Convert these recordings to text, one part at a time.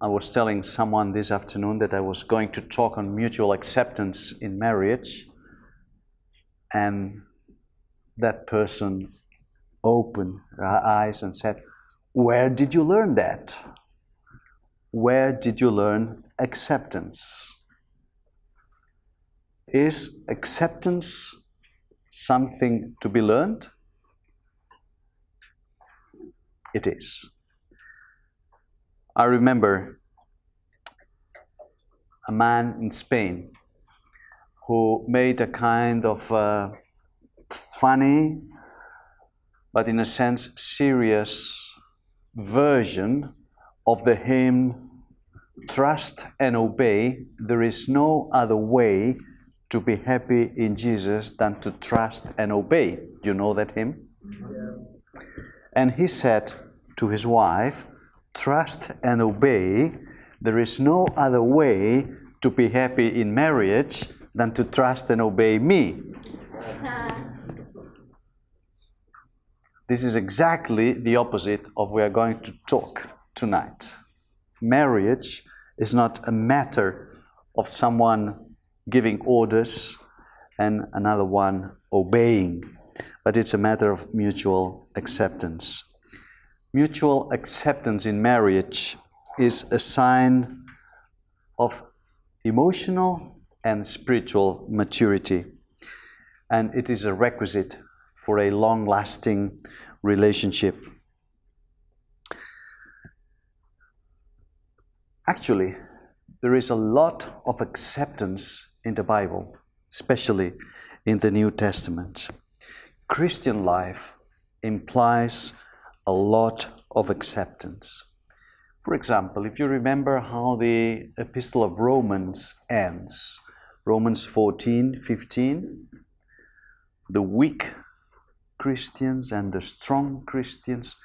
I was telling someone this afternoon that I was going to talk on mutual acceptance in marriage, and that person opened her eyes and said, "Where did you learn that? Where did you learn acceptance?" Is acceptance something to be learned? It is. I remember a man in Spain who made a kind of funny, but in a sense serious version of the hymn, "Trust and obey, there is no other way to be happy in Jesus than to trust and obey." Do you know that hymn? Yeah. And he said to his wife, "Trust and obey, there is no other way to be happy in marriage than to trust and obey me." This is exactly the opposite of what we are going to talk tonight. Marriage is not a matter of someone giving orders and another one obeying, but it's a matter of mutual acceptance. Mutual acceptance in marriage is a sign of emotional and spiritual maturity, and it is a requisite for a long-lasting relationship. Actually, there is a lot of acceptance in the Bible, especially in the New Testament. Christian life implies a lot of acceptance. For example, if you remember how the Epistle of Romans ends, Romans 14:15, the weak Christians and the strong Christians,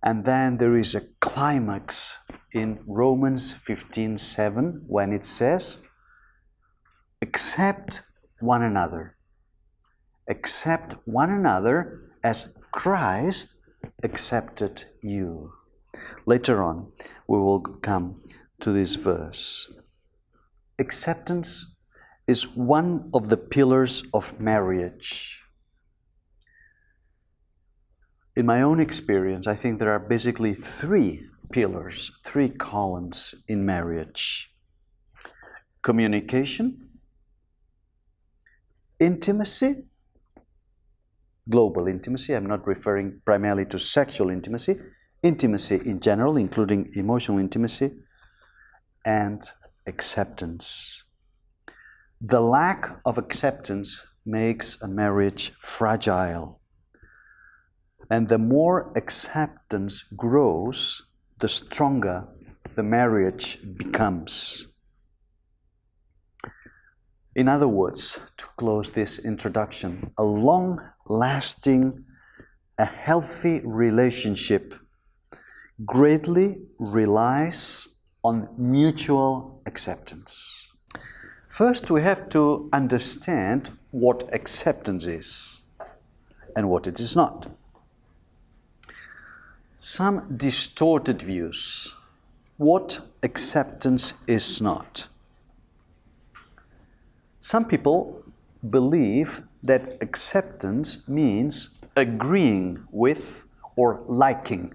and then there is a climax in Romans 15:7 when it says, "Accept one another. Accept one another as Christ accepted you." Later on, we will come to this verse. Acceptance is one of the pillars of marriage. In my own experience, I think there are basically three pillars, three columns in marriage: communication, intimacy, global intimacy. I'm not referring primarily to sexual intimacy, intimacy in general, including emotional intimacy, and acceptance. The lack of acceptance makes a marriage fragile. And the more acceptance grows, the stronger the marriage becomes. In other words, to close this introduction, a long-lasting, a healthy relationship greatly relies on mutual acceptance. First, we have to understand what acceptance is and what it is not. Some distorted views. What acceptance is not. Some people believe that acceptance means agreeing with or liking.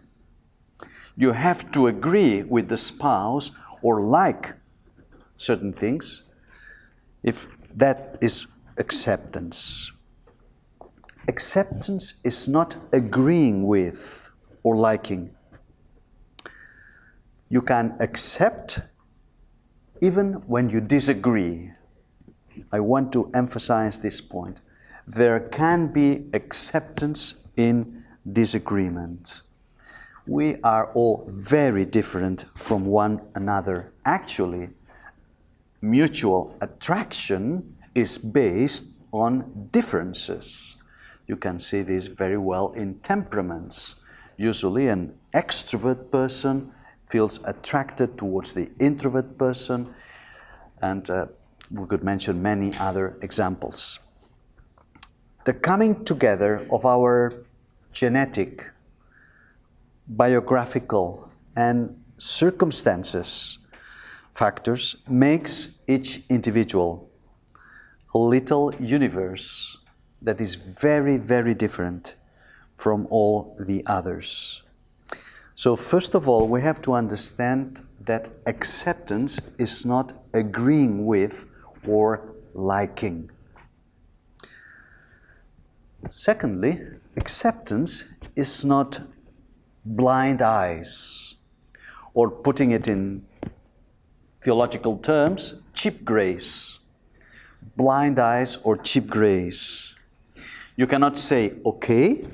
You have to agree with the spouse or like certain things if that is acceptance. Acceptance is not agreeing with or liking. You can accept even when you disagree. I want to emphasize this point. There can be acceptance in disagreement. We are all very different from one another. Actually, mutual attraction is based on differences. You can see this very well in temperaments. Usually an extrovert person feels attracted towards the introvert person, and we could mention many other examples. The coming together of our genetic, biographical, and circumstances, factors, makes each individual a little universe that is very, very different from all the others. So first of all, we have to understand that acceptance is not agreeing with or liking. Secondly, acceptance is not blind eyes, or putting it in theological terms, cheap grace. Blind eyes or cheap grace. You cannot say okay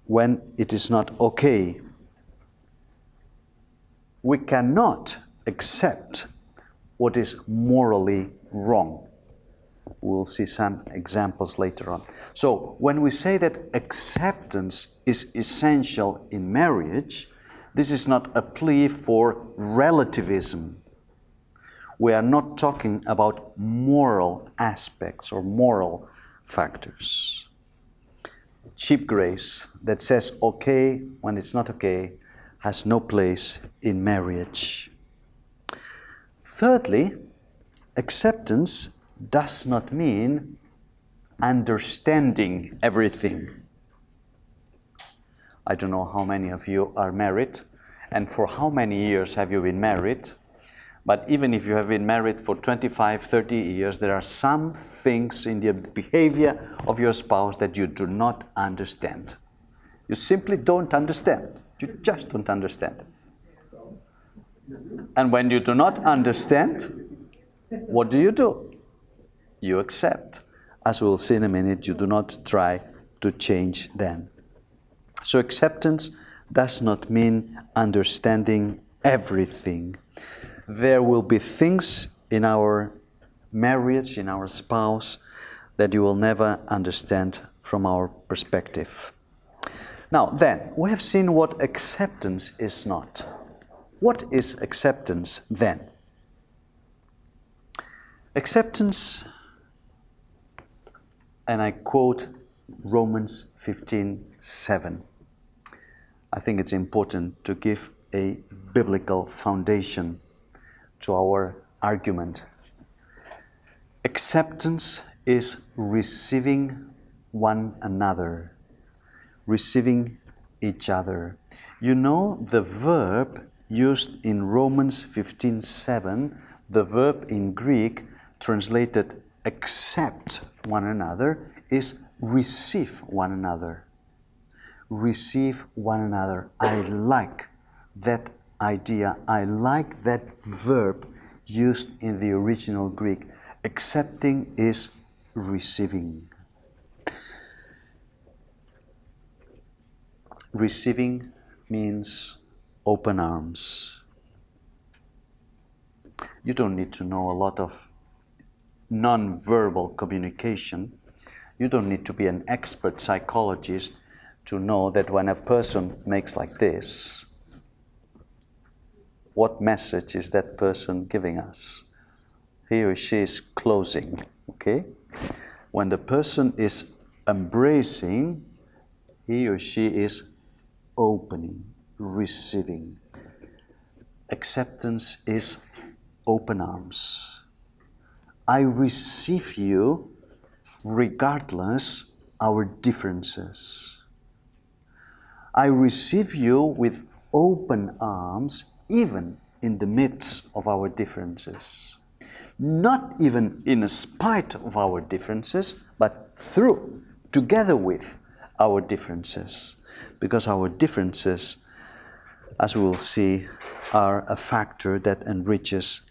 when it is not okay. We cannot accept what is morally wrong. We'll see some examples later on. So when we say that acceptance is essential in marriage, this is not a plea for relativism. We are not talking about moral aspects or moral factors. Cheap grace that says okay when it's not okay has no place in marriage. Thirdly, acceptance does not mean understanding everything. I don't know how many of you are married and for how many years have you been married, but even if you have been married for 25, 30 years, there are some things in the behavior of your spouse that you do not understand. You simply don't understand. You just don't understand. And when you do not understand, what do? You accept. As we'll see in a minute, you do not try to change them. So acceptance does not mean understanding everything. There will be things in our marriage, in our spouse, that you will never understand from our perspective. Now then, we have seen what acceptance is not. What is acceptance then? Acceptance, and I quote Romans 15:7. I think it's important to give a biblical foundation to our argument. Acceptance is receiving one another, receiving each other. You know the verb used in Romans 15:7, the verb in Greek translated accept one another is receive one another. Receive one another. I like that idea. I like that verb used in the original Greek. Accepting is receiving. Receiving means open arms. You don't need to know a lot of non-verbal communication. You don't need to be an expert psychologist to know that when a person makes like this, what message is that person giving us? He or she is closing, okay? When the person is embracing, he or she is opening, receiving. Acceptance is open arms. I receive you regardless our differences. I receive you with open arms even in the midst of our differences. Not even in spite of our differences, but through, together with our differences. Because our differences, as we will see, are a factor that enriches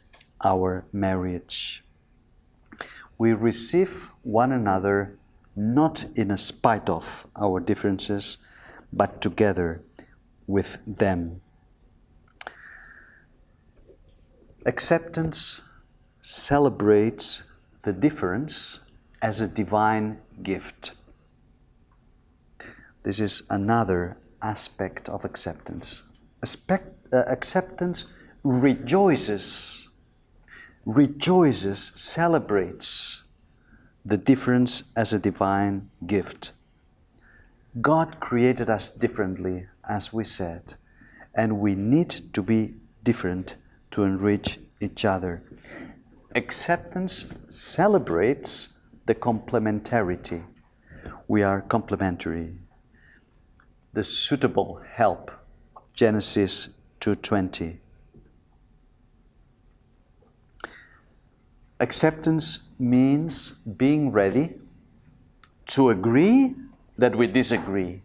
our marriage. We receive one another not in spite of our differences, but together with them. Acceptance celebrates the difference as a divine gift. This is another aspect of acceptance. Acceptance rejoices, celebrates the difference as a divine gift. God created us differently, as we said, and we need to be different to enrich each other. Acceptance celebrates the complementarity. We are complementary. The suitable help of Genesis 2:20. Acceptance means being ready to agree that we disagree.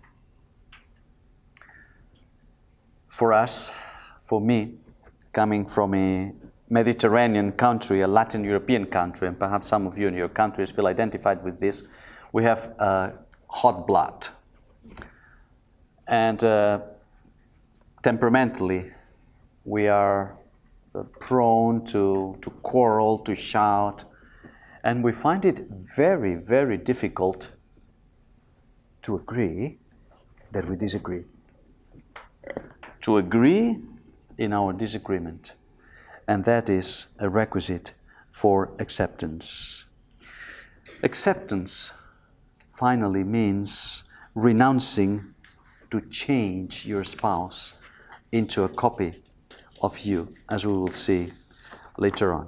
For us, for me, coming from a Mediterranean country, a Latin European country, and perhaps some of you in your countries feel identified with this, we have hot blood. And temperamentally, we are prone to quarrel, to shout, and we find it very, very difficult to agree that we disagree. To agree in our disagreement. And that is a requisite for acceptance. Acceptance finally means renouncing to change your spouse into a copy of you, as we will see later on.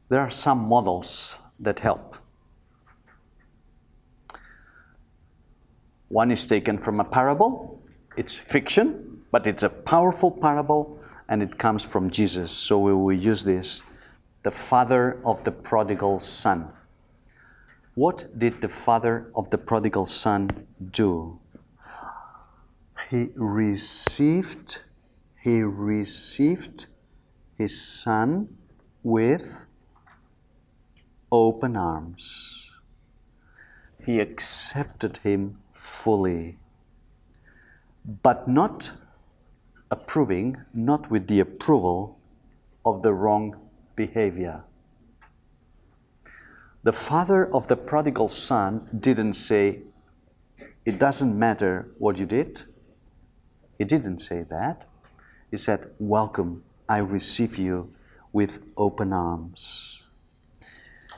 There are some models that help. One is taken from a parable. It's fiction, but it's a powerful parable, and it comes from Jesus. So we will use this. The father of the prodigal son. What did the father of the prodigal son do? He received his son with open arms. He accepted him fully, but not approving, not with the approval of the wrong behavior. The father of the prodigal son didn't say, "It doesn't matter what you did." He didn't say that. He said, "Welcome, I receive you with open arms."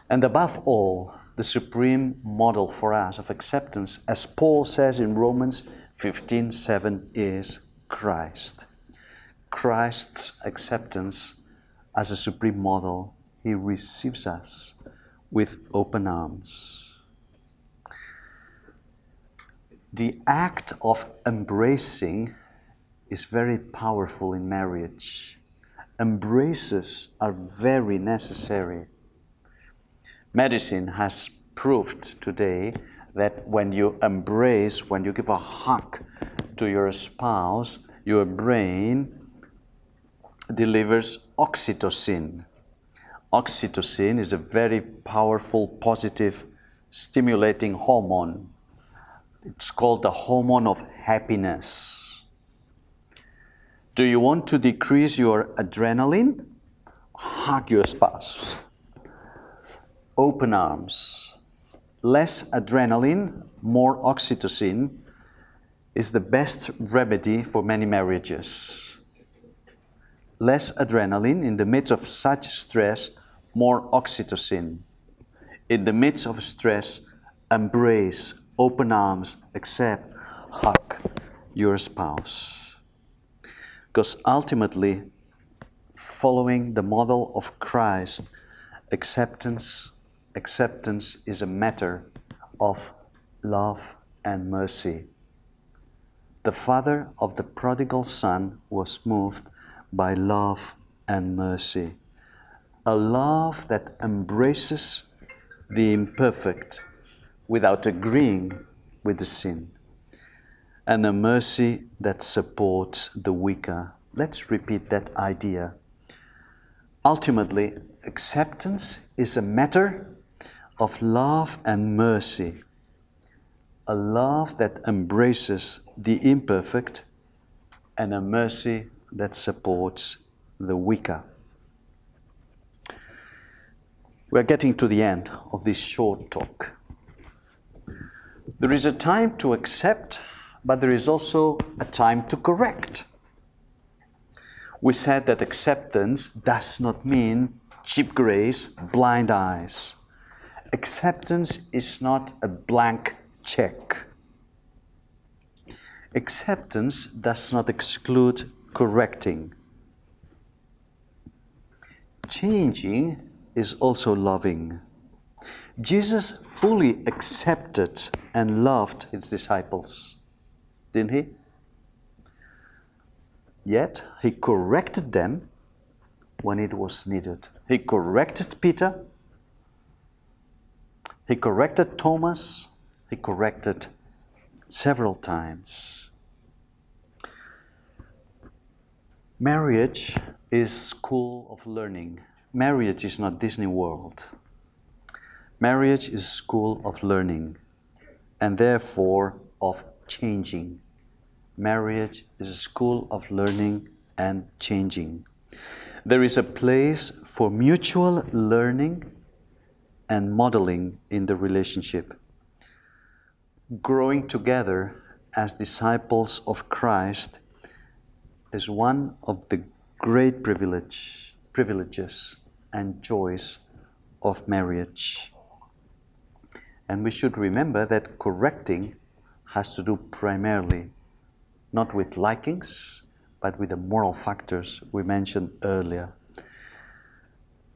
And above all, the supreme model for us of acceptance, as Paul says in Romans 15:7, is Christ. Christ's acceptance as a supreme model. He receives us with open arms. The act of embracing is very powerful in marriage. Embraces are very necessary. Medicine has proved today that when you embrace, when you give a hug to your spouse, your brain delivers oxytocin. Oxytocin is a very powerful, positive, stimulating hormone. It's called the hormone of happiness. Do you want to decrease your adrenaline? Hug your spouse. Open arms. Less adrenaline, more oxytocin is the best remedy for many marriages. Less adrenaline, in the midst of such stress, more oxytocin. In the midst of stress, embrace, open arms, accept, hug your spouse. Because ultimately, following the model of Christ, acceptance is a matter of love and mercy. The father of the prodigal son was moved by love and mercy. A love that embraces the imperfect without agreeing with the sin. And a mercy that supports the weaker. Let's repeat that idea. Ultimately, acceptance is a matter of love and mercy. A love that embraces the imperfect and a mercy that supports the weaker. We're getting to the end of this short talk. There is a time to accept, but there is also a time to correct. We said that acceptance does not mean cheap grace, blind eyes. Acceptance is not a blank check. Acceptance does not exclude correcting. Changing is also loving. Jesus fully accepted and loved his disciples, didn't he? Yet he corrected them when it was needed. He corrected Peter. He corrected Thomas. He corrected several times. Marriage is school of learning. Marriage is not Disney World. Marriage is school of learning and therefore of changing. Marriage is a school of learning and changing. There is a place for mutual learning and modeling in the relationship. Growing together as disciples of Christ is one of the great privileges and joys of marriage. And we should remember that correcting has to do primarily not with likings, but with the moral factors we mentioned earlier.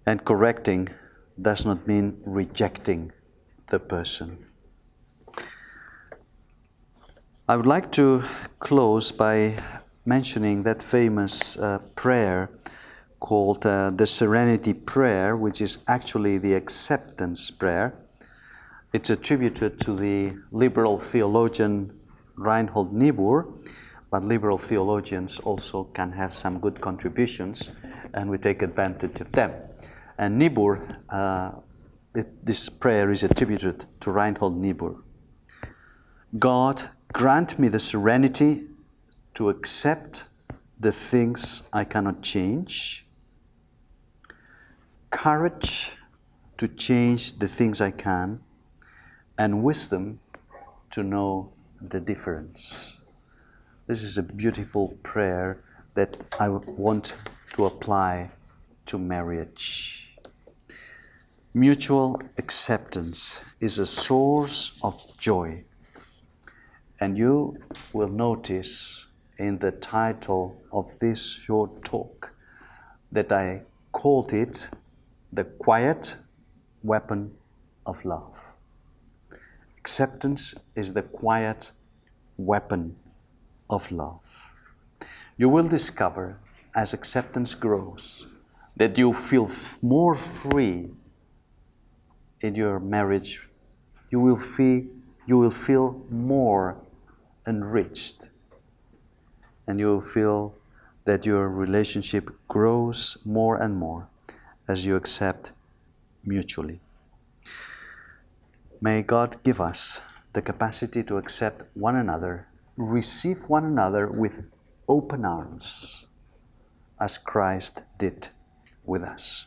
And correcting does not mean rejecting the person. I would like to close by mentioning that famous prayer called the Serenity Prayer, which is actually the acceptance prayer. It's attributed to the liberal theologian Reinhold Niebuhr, but liberal theologians also can have some good contributions, and we take advantage of them. And Niebuhr, this prayer is attributed to Reinhold Niebuhr. God, grant me the serenity to accept the things I cannot change, courage to change the things I can, and wisdom to know the difference. This is a beautiful prayer that I want to apply to marriage. Mutual acceptance is a source of joy. And you will notice in the title of this short talk that I called it the quiet weapon of love. Acceptance is the quiet weapon of love. You will discover as acceptance grows that you feel more free in your marriage. You will feel more enriched, and you will feel that your relationship grows more and more as you accept mutually. May God give us the capacity to accept one another, receive one another with open arms, as Christ did with us.